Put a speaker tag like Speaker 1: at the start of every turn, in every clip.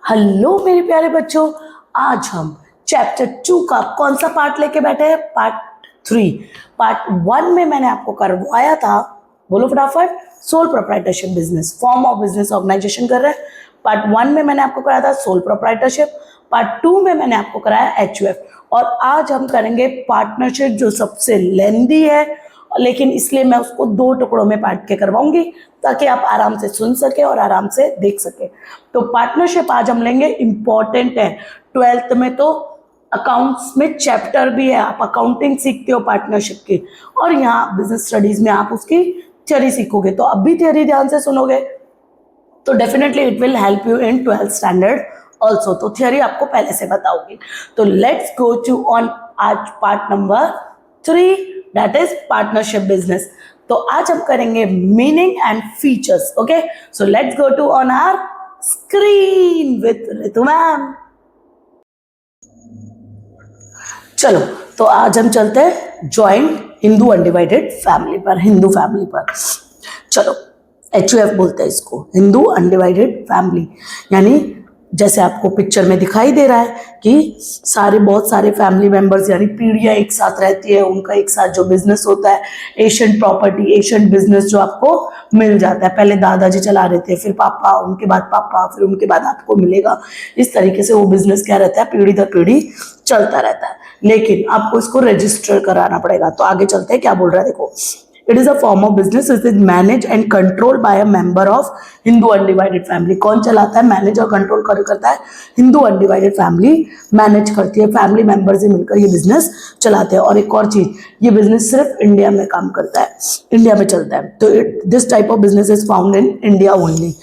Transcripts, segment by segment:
Speaker 1: Hello मेरे प्यारे बच्चों, आज हम चैप्टर 2 का कौन सा पार्ट लेके बैठे हैं? पार्ट 3। पार्ट 1 में मैंने आपको करवाया था, बोलो फटाफट, sole proprietorship business, form of business organisation कर रहे हैं। पार्ट 1 में मैंने आपको कराया था सोल प्रोप्राइटरशिप, पार्ट 2 में मैंने आपको कराया एचयूएफ, और आज हम करेंगे पार्टनरशिप, जो सबसे लेंदी है, लेकिन इसलिए मैं उसको 2 टुकड़ों में बांट के करवाऊंगी ताकि आप आराम से सुन सके और आराम से देख सके। तो पार्टनरशिप आज हम लेंगे, इंपॉर्टेंट है। 12th में तो अकाउंट्स में चैप्टर भी है, आप अकाउंटिंग सीखते हो पार्टनरशिप की, और यहाँ बिजनेस स्टडीज में आप उसकी थ्योरी सीखोगे। तो अब भी थ्योरी ध्यान से सुनोगे तो definitely it will help you in 12th standard also. तो थ्योरी आपको पहले से बताऊंगी। तो लेट्स गो टू ऑन आज part number 3, that is partnership business. तो आज हम करेंगे meaning and features. Okay, so let's go to on our screen with Ritu ma'am. चलो, तो आज हम चलते हैं जॉइंट हिंदू अनडिवाइडेड फैमिली पर, हिंदू फैमिली पर। चलो, एचयूएफ बोलते हैं इसको, हिंदू अनडिवाइडेड फैमिली। यानी जैसे आपको पिक्चर में दिखाई दे रहा है कि बहुत सारे फैमिली मेंबर्स, यानी पीढ़ियां एक साथ रहती है, उनका एक साथ जो बिजनेस होता है, एशियंट प्रॉपर्टी, एशियंट बिजनेस जो आपको मिल जाता है। पहले दादाजी चला रहे थे, फिर पापा, उनके बाद पापा, फिर उनके बाद आपको मिलेगा। इस तरीके से वो बिजनेस क्या रहता है, पीढ़ी दर पीढ़ी चलता रहता है, लेकिन आपको इसको रजिस्टर कराना पड़ेगा। तो आगे चलते हैं, क्या बोल रहा है देखो। It is a form of business. It is managed and controlled by a member of Hindu undivided family. कौन चलाता है, मैनेज और कंट्रोल करता है? हिंदू अनडिवाइडेड फैमिली मैनेज करती है, फैमिली मेंबर से मिलकर ये बिजनेस चलाते हैं। और एक और चीज, ये बिजनेस सिर्फ इंडिया में काम करता है, इंडिया में चलता है। तो this type of business is found in India only.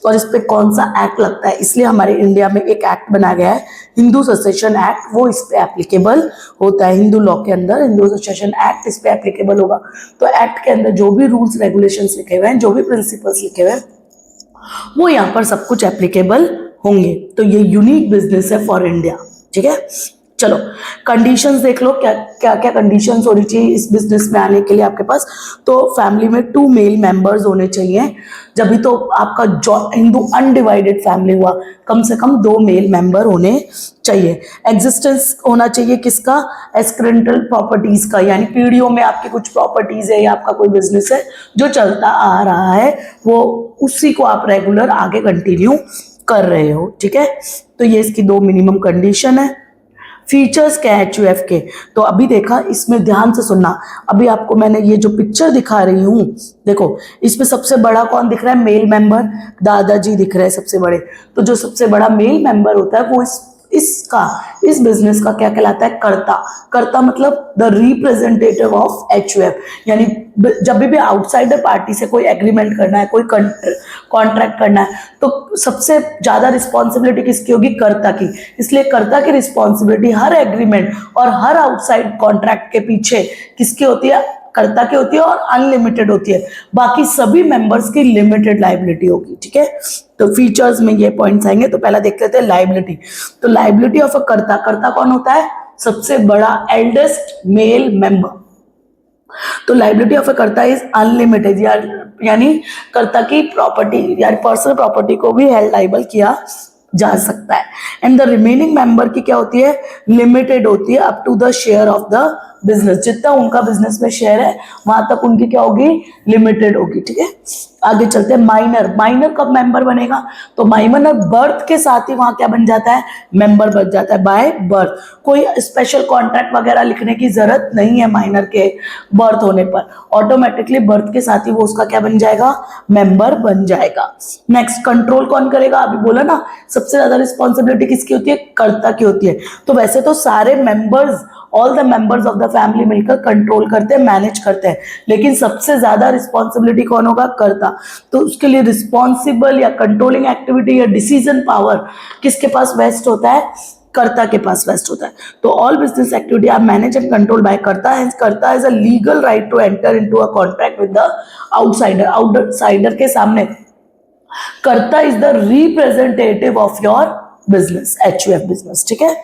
Speaker 1: और इस पे कौन सा एक्ट लगता है, इसलिए हमारे इंडिया में एक एक्ट बनाया गया है, हिंदू सक्सेशन एक्ट, वो इस पे एप्लीकेबल होता है। हिंदू लॉ के अंदर हिंदू सक्सेशन एक्ट इस पे एप्लीकेबल होगा। तो एक्ट के अंदर जो भी रूल्स रेगुलेशंस लिखे हुए हैं, जो भी प्रिंसिपल्स लिखे हुए हैं, वो यहाँ पर सब कुछ एप्लीकेबल होंगे। तो ये यूनिक बिजनेस है फॉर इंडिया, ठीक है। चलो, कंडीशंस देख लो, क्या क्या क्या कंडीशंस होनी चाहिए इस बिजनेस में आने के लिए आपके पास। तो फैमिली में 2 मेल मेंबर्स होने चाहिए, जब भी तो आपका हिंदू अनडिवाइडेड फैमिली हुआ। कम से कम 2 मेल मेंबर होने चाहिए। एग्जिस्टेंस होना चाहिए किसका, एस्क्रेंटल प्रॉपर्टीज का, यानी पीढ़ियों में आपकी कुछ प्रॉपर्टीज है या आपका कोई बिजनेस है जो चलता आ रहा है, वो उसी को आप रेगुलर आगे कंटिन्यू कर रहे हो, ठीक है। तो ये इसकी 2 मिनिमम कंडीशन है। फीचर्स क्या है एचयूएफ के, तो अभी देखा, इसमें ध्यान से सुनना। अभी आपको मैंने ये जो पिक्चर दिखा रही हूं, देखो इसमें सबसे बड़ा कौन दिख रहा है, मेल मेंबर, दादाजी दिख रहे हैं सबसे बड़े। तो जो सबसे बड़ा मेल मेंबर होता है वो इस बिजनेस का क्या कहलाता है, कर्ता। कर्ता मतलब द रिप्रेजेंटेटिव ऑफ एचयूएफ। यानी जब भी आउटसाइडर पार्टी से कोई एग्रीमेंट करना है, कोई कॉन्ट्रैक्ट करना है, तो सबसे ज्यादा रिस्पॉन्सिबिलिटी किसकी होगी, कर्ता की। इसलिए कर्ता की रिस्पॉन्सिबिलिटी हर एग्रीमेंट और हर आउटसाइड कॉन्ट्रैक्ट के पीछे किसकी होती है, कर्ता की होती है, और अनलिमिटेड होती है। बाकी सभी मेंबर्स की लिमिटेड लाइबिलिटी होगी, ठीक है। तो फीचर्स में ये पॉइंट्स आएंगे। तो पहला देख लेते हैं लाइबिलिटी। तो लाइबिलिटी ऑफ अ कर्ता, कर्ता कौन होता है, सबसे बड़ा एल्डेस्ट मेल मेंबर। तो लाइबिलिटी ऑफ अ कर्ता इज अनलिमिटेड, यानी कर्ता की प्रॉपर्टी यानी पर्सनल प्रॉपर्टी को भी हेल्ड लाइबल किया जा सकता है। एंड द रिमेनिंग मेंबर की क्या होती है, लिमिटेड होती है, up to the share of the business. जितना उनका बिजनेस में शेयर है वहां तक उनकी क्या होगी, लिमिटेड होगी, ठीक है। आगे चलते हैं माइनर। माइनर कब मेंबर बनेगा, तो माइनर बर्थ के साथ ही वहां क्या बन जाता है, मेंबर बन जाता है बाय बर्थ। कोई स्पेशल कॉन्ट्रैक्ट वगैरह लिखने की जरूरत नहीं है माइनर के बर्थ होने पर, ऑटोमेटिकली बर्थ के साथ ही वो उसका क्या बन जाएगा, मेंबर बन जाएगा। नेक्स्ट, कंट्रोल कौन करेगा, अभी बोला ना सबसे ज्यादा रिस्पॉन्सिबिलिटी किसकी होती है, कर्ता की होती है। तो वैसे तो सारे members, all the members of the family मिलकर कंट्रोल करते हैं, मैनेज करते हैं, लेकिन सबसे ज्यादा रिस्पॉन्सिबिलिटी कौन होगा, कर्ता। तो उसके लिए रिस्पॉन्सिबल या कंट्रोलिंग एक्टिविटी या डिसीजन पावर किसके पास वेस्ट होता है, कर्ता के पास वेस्ट होता है। तो all business activity are manage and control by karta, hence karta is a legal right to enter into a contract with the outsider. Outsider के सामने karta is the representative of your business, HUF business, ठीक है।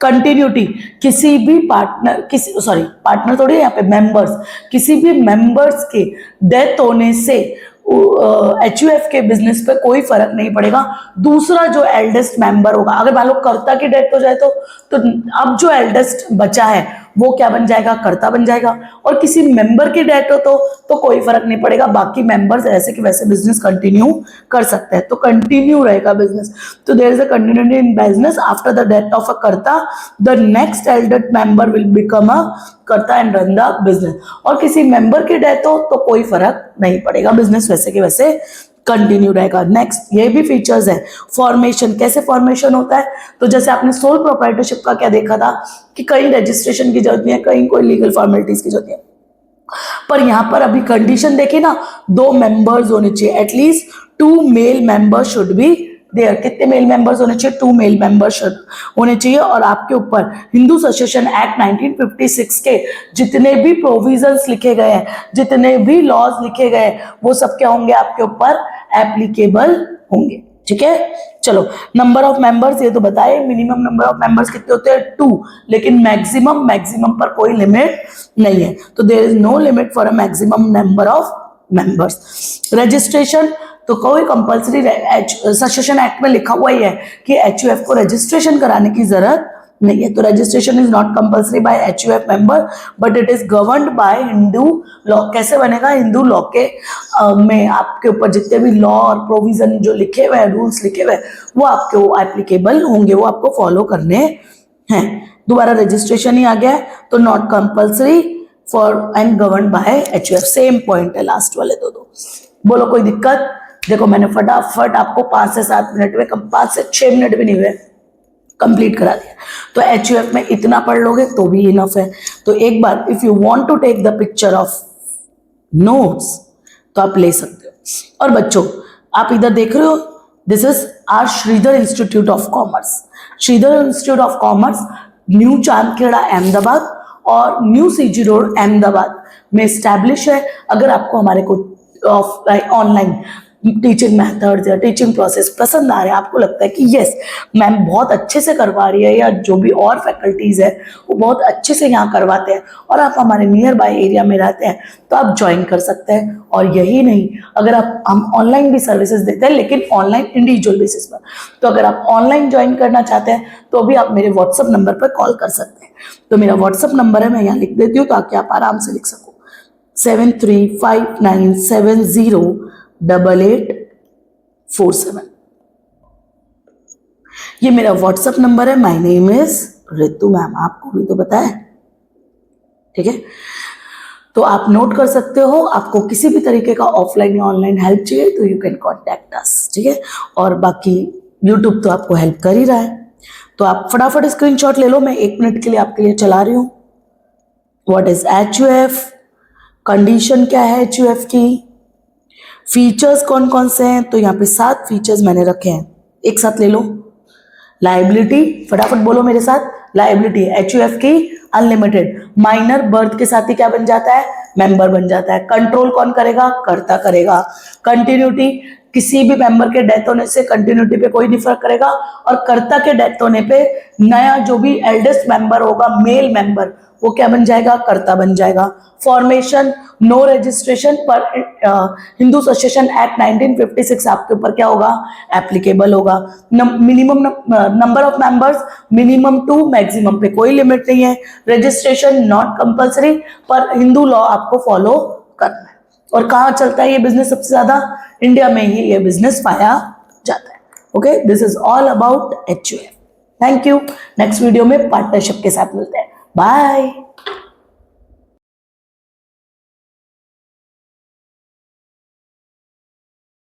Speaker 1: Continuity, किसी भी partner थोड़ी यहाँ पे members, किसी भी मेंबर्स के डेथ होने से HUF के बिजनेस पे कोई फर्क नहीं पड़ेगा। दूसरा जो एल्डेस्ट मेंबर होगा, अगर मान लो कर्ता की डेथ हो जाए तो अब जो एल्डेस्ट बचा है वो क्या बन जाएगा, कर्ता बन जाएगा। और किसी मेंबर की डेथ हो तो कोई फर्क नहीं पड़ेगा, बाकी मेंबर्स ऐसे कि वैसे बिजनेस कंटिन्यू कर सकते हैं, तो कंटिन्यू रहेगा बिजनेस। तो there is a continuity in business after the death of a karta, the next eldest member will become a karta and run the business. और किसी मेंबर की डेथ हो तो कोई फर्क नहीं पड़ेगा, बिजनेस वैसे के वैसे कंटिन्यू रहेगा। नेक्स्ट, ये भी फीचर्स है। फॉर्मेशन, कैसे फॉर्मेशन होता है, तो जैसे आपने सोल प्रोप्राइटरशिप का क्या देखा था कि कहीं रजिस्ट्रेशन की जरूरत नहीं है, कहीं कोई लीगल फॉर्मेलिटीज की जरूरत नहीं है, पर यहां पर अभी कंडीशन देखिए ना, 2 मेंबर्स होने चाहिए, at least 2 male members should be there. कितने मेल मेंबर्स होने चाहिए, 2 मेल मेंबर्स होने चाहिए। और आपके ऊपर हिंदू सक्सेशन एक्ट 1956 के जितने भी प्रोविजंस लिखे गए हैं, जितने भी लॉज लिखे गए हैं, वो सब क्या होंगे, आपके ऊपर एप्लीकेबल होंगे। ठीक है, चलो नंबर ऑफ मेंबर्स ये तो बताए, मिनिमम नंबर ऑफ मेंबर्स कितने होते हैं, 2, लेकिन मैक्सिमम पर कोई लिमिट नहीं है, तो there is no limit for a maximum number of members. Registration, तो कोई कंपल्सरी सक्सेशन एक्ट में लिखा हुआ ही है कि HUF को रजिस्ट्रेशन कराने की जरूरत नहीं है, तो registration is not compulsory by HUF member but it is governed by Hindu law. कैसे बनेगा, हिंदू लॉ के में आपके ऊपर जितने भी लॉ और प्रोविजन जो लिखे हुए हैं, रूल्स लिखे हुए हैं, वो आपको एप्लीकेबल होंगे, वो आपको फॉलो करने हैं। दोबारा रजिस्ट्रेशन ही आ गया है, तो not compulsory for and govern by HUF, same point है लास्ट वाले दो। बोलो कोई दिक्कत? देखो मैंने फटाफट आपको 5 से 7 मिनट में, 5 से 6 मिनट भी नहीं हुए, कंप्लीट करा दिया। तो HUF में इतना पढ़ लोगे तो भी इनफ है। तो एक बार if you want to take the picture of notes तो आप ले सकते हो। और बच्चों आप इधर देख रहे हो, this is our Shridhar institute of commerce. Shridhar institute of commerce new Chandkheda Ahmedabad और न्यू CG रोड अहमदाबाद में स्टैब्लिश है। अगर आपको हमारे को ऑनलाइन टीचिंग मेथड्स या टीचिंग प्रोसेस पसंद आ रहे हैं, आपको लगता है कि यस मैम बहुत अच्छे से करवा रही है, या जो भी और फैकल्टीज है वो बहुत अच्छे से यहाँ करवाते हैं, और आप हमारे नियर बाय एरिया में रहते हैं, तो आप ज्वाइन कर सकते हैं। और यही नहीं, अगर हम ऑनलाइन भी सर्विसेज देते हैं, लेकिन ऑनलाइन इंडिविजुअल बेसिस पर, तो अगर आप ऑनलाइन ज्वाइन करना चाहते हैं तो भी आप मेरे व्हाट्सअप नंबर पर कॉल कर सकते हैं। तो मेरा व्हाट्सअप नंबर है, मैं यहाँ लिख देती हूँ ताकि आप आराम से लिख सको, 7359708847। ये मेरा व्हाट्सएप नंबर है। My name is Ritu ma'am, आपको भी तो पता है, ठीक है। तो आप नोट कर सकते हो, आपको किसी भी तरीके का ऑफलाइन या ऑनलाइन हेल्प चाहिए तो यू कैन कॉन्टैक्ट अस, ठीक है। और बाकी यूट्यूब तो आपको हेल्प कर ही रहा है, तो आप फटाफट स्क्रीनशॉट ले लो। मैं 1 मिनट के लिए आपके लिए चला रही हूँ। व्हाट इज HUF, कंडीशन क्या है HUF की, फीचर्स कौन कौन से हैं, तो यहाँ पे 7 फीचर्स मैंने रखे हैं, एक साथ ले लो। लाइबिलिटी, फटाफट बोलो मेरे साथ, लाइबिलिटी HUF की अनलिमिटेड, माइनर बर्थ के साथ ही क्या बन जाता है, मेंबर बन जाता है। कंट्रोल कौन करेगा, कर्ता करेगा। कंटिन्यूटी, किसी भी मेंबर के डेथ होने से कंटिन्यूटी पे कोई डिफर करेगा, और कर्ता के डेथ होने पे नया जो भी एल्डेस्ट मेंबर होगा, मेल मेंबर, वो क्या बन जाएगा, कर्ता बन जाएगा। फॉर्मेशन, नो रजिस्ट्रेशन पर हिंदू सक्सेशन एक्ट 1956 आपके ऊपर क्या होगा, एप्लीकेबल होगा। Minimum number of members minimum 2, maximum पे कोई लिमिट नहीं है। रजिस्ट्रेशन नॉट कंपल्सरी, पर हिंदू लॉ आपको फॉलो करना है। और कहाँ चलता है ये बिजनेस सबसे ज्यादा, इंडिया में ही ये बिजनेस पाया जाता है। Okay, this is all about HUF। Thank you. Next video में पार्टनरशिप के साथ मिलते हैं। बाय।